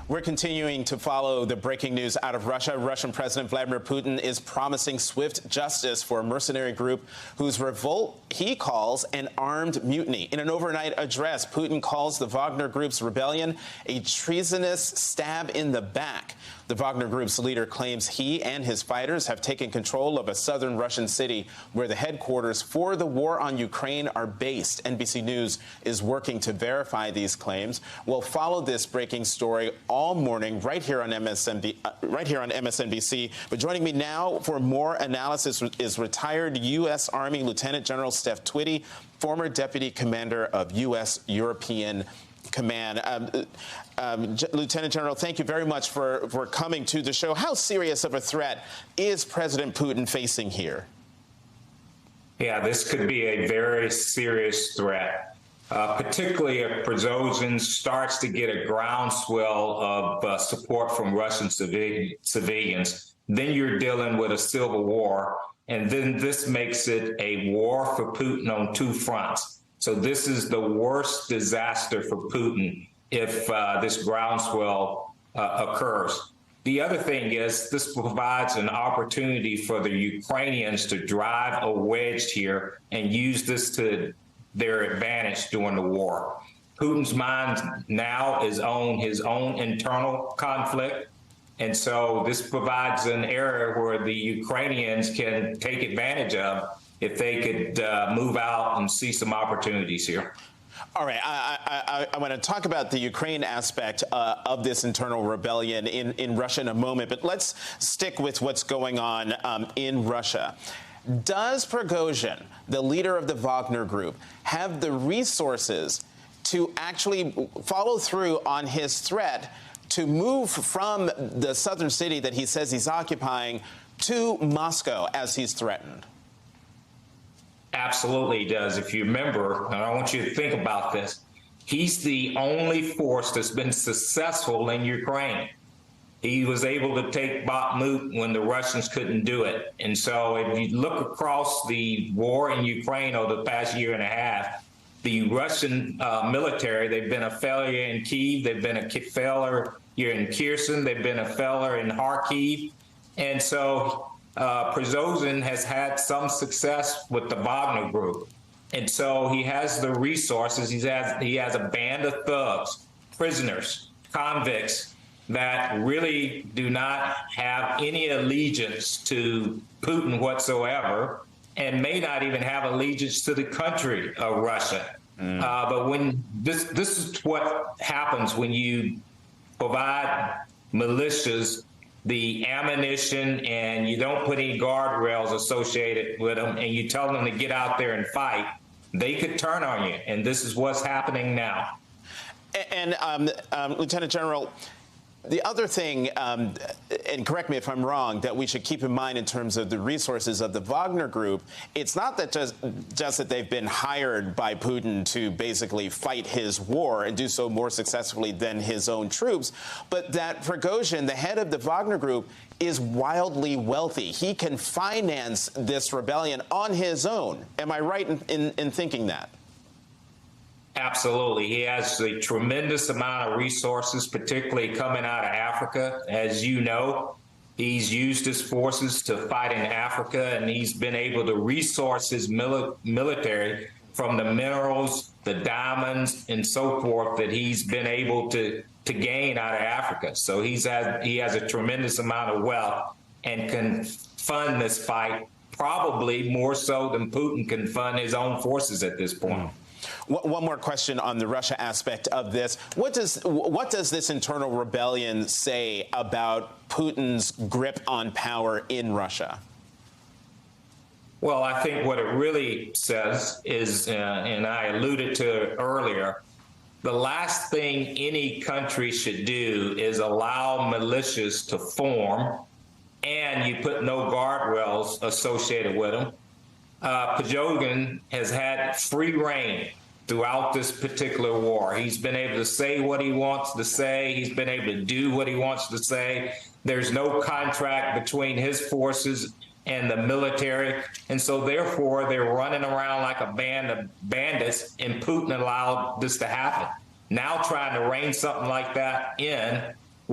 We're continuing to follow the breaking news out of Russia. Russian President Vladimir Putin is promising swift justice for a mercenary group whose revolt he calls an armed mutiny. In an overnight address, Putin calls the Wagner group's rebellion a treasonous stab in the back. The Wagner group's leader claims he and his fighters have taken control of a southern Russian city where the headquarters for the war on Ukraine are based. NBC News is working to verify these claims. We'll follow this breaking story all morning right here on MSNBC. But joining me now for more analysis is retired U.S. Army Lieutenant General Steph Twitty, former Deputy Commander of U.S. European Command. Lieutenant General, thank you very much for coming to the show. How serious of a threat is President Putin facing here? Yeah, this could be a very serious threat, particularly if Prigozhin starts to get a groundswell of support from Russian civilians. Then you're dealing with a civil war, and then this makes it a war for Putin on two fronts. So this is the worst disaster for Putin if this groundswell occurs. The other thing is this provides an opportunity for the Ukrainians to drive a wedge here and use this to their advantage during the war. Putin's mind now is on his own internal conflict. And so this provides an area where the Ukrainians can take advantage of if they could move out and see some opportunities here. All right, I want to talk about the Ukraine aspect of this internal rebellion in Russia in a moment, but let's stick with what's going on in Russia. Does Prigozhin, the leader of the Wagner group, have the resources to actually follow through on his threat to move from the southern city that he says he's occupying to Moscow as he's threatened? Absolutely he does. If you remember, and I want you to think about this, he's the only force that's been successful in Ukraine. He was able to take Bakhmut when the Russians couldn't do it. And so if you look across the war in Ukraine over the past year and a half, the Russian military, they've been a failure in Kyiv, they've been a failure here in Kherson, they've been a failure in Kharkiv. And so Prigozhin has had some success with the Wagner group. And so he has the resources. He has a band of thugs, prisoners, convicts that really do not have any allegiance to Putin whatsoever and may not even have allegiance to the country of Russia. But when this is what happens when you provide militias the ammunition and you don't put any guardrails associated with them and you tell them to get out there and fight, they could turn on you. And this is what's happening now. And Lieutenant General, the other thing, and correct me if I'm wrong, that we should keep in mind in terms of the resources of the Wagner group, it's not that just that they've been hired by Putin to basically fight his war and do so more successfully than his own troops, but that Prigozhin, the head of the Wagner group, is wildly wealthy. He can finance this rebellion on his own. Am I right in thinking that? Absolutely. He has a tremendous amount of resources, particularly coming out of Africa. As you know, he's used his forces to fight in Africa, and he's been able to resource his military from the minerals, the diamonds, and so forth that he's been able to gain out of Africa. So he has a tremendous amount of wealth and can fund this fight probably more so than Putin can fund his own forces at this point. One more question on the Russia aspect of this. What does this internal rebellion say about Putin's grip on power in Russia? Well, I think what it really says is, and I alluded to it earlier, the last thing any country should do is allow militias to form and you put no guardrails associated with them. Prigozhin has had free rein throughout this particular war. He's been able to say what he wants to say. He's been able to do what he wants to say. There's no contract between his forces and the military. And so therefore, they're running around like a band of bandits, and Putin allowed this to happen. Now trying to rein something like that in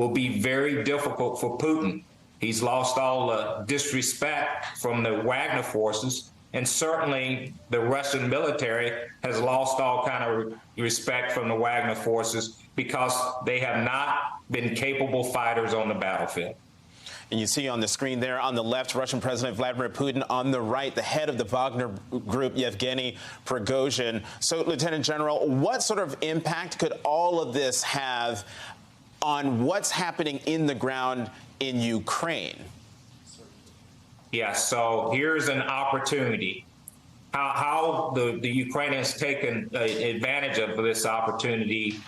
will be very difficult for Putin. He's lost all the disrespect from the Wagner forces, and certainly the Russian military has lost all kind of respect from the Wagner forces because they have not been capable fighters on the battlefield. And you see on the screen there on the left, Russian President Vladimir Putin. On the right, the head of the Wagner group, Yevgeny Prigozhin. So, Lieutenant General, what sort of impact could all of this have on what's happening in the ground in Ukraine? Yeah, so here's an opportunity. How the Ukrainians taken advantage of this opportunity,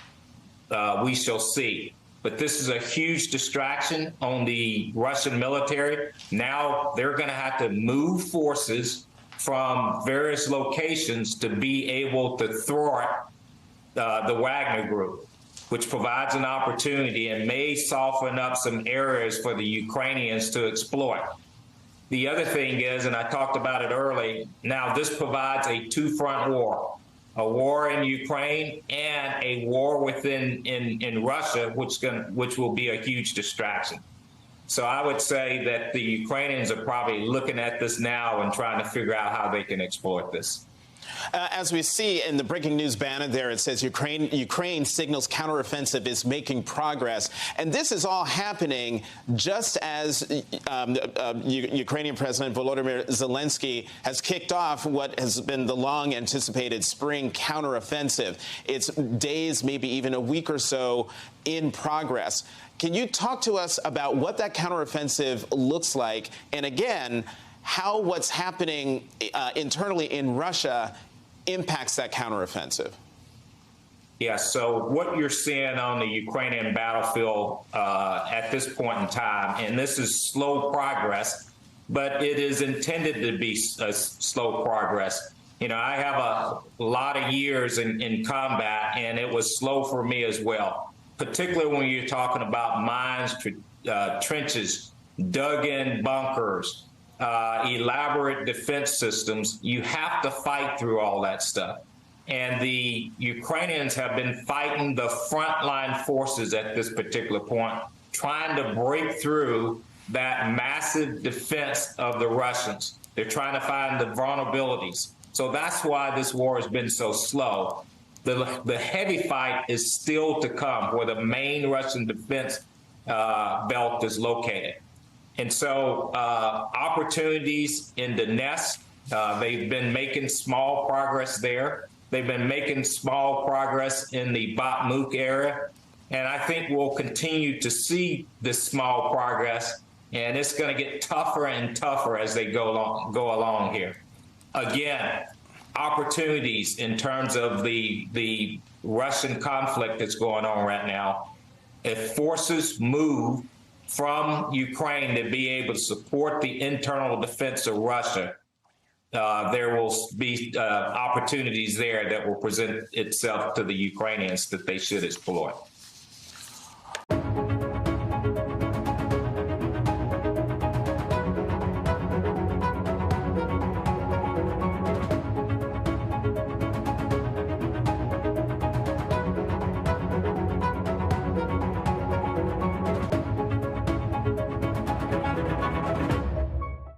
we shall see. But this is a huge distraction on the Russian military. Now they're going to have to move forces from various locations to be able to thwart the Wagner group, which provides an opportunity and may soften up some areas for the Ukrainians to exploit. The other thing is, and I talked about it early, now this provides a two-front war. A war in Ukraine and a war within in Russia, which will be a huge distraction. So I would say that the Ukrainians are probably looking at this now and trying to figure out how they can exploit this. As we see in the breaking news banner there, it says Ukraine signals counteroffensive is making progress. And this is all happening just as Ukrainian President Volodymyr Zelensky has kicked off what has been the long-anticipated spring counteroffensive. It's days, maybe even a week or so in progress. Can you talk to us about what that counteroffensive looks like? And again, how what's happening internally in Russia impacts that counteroffensive? Yeah, so what you're seeing on the Ukrainian battlefield at this point in time, and this is slow progress, but it is intended to be a slow progress. You know, I have a lot of years in combat, and it was slow for me as well, particularly when you're talking about mines, trenches, dug-in bunkers, elaborate defense systems. You have to fight through all that stuff. And the Ukrainians have been fighting the frontline forces at this particular point, trying to break through that massive defense of the Russians. They're trying to find the vulnerabilities. So that's why this war has been so slow. The heavy fight is still to come, where the main Russian defense belt is located. And so opportunities in Donetsk, they've been making small progress there. They've been making small progress in the Bakhmut area. And I think we'll continue to see this small progress. And it's going to get tougher and tougher as they go along here. Again, opportunities in terms of the Russian conflict that's going on right now. If forces move from Ukraine to be able to support the internal defense of Russia, there will be opportunities there that will present itself to the Ukrainians that they should exploit.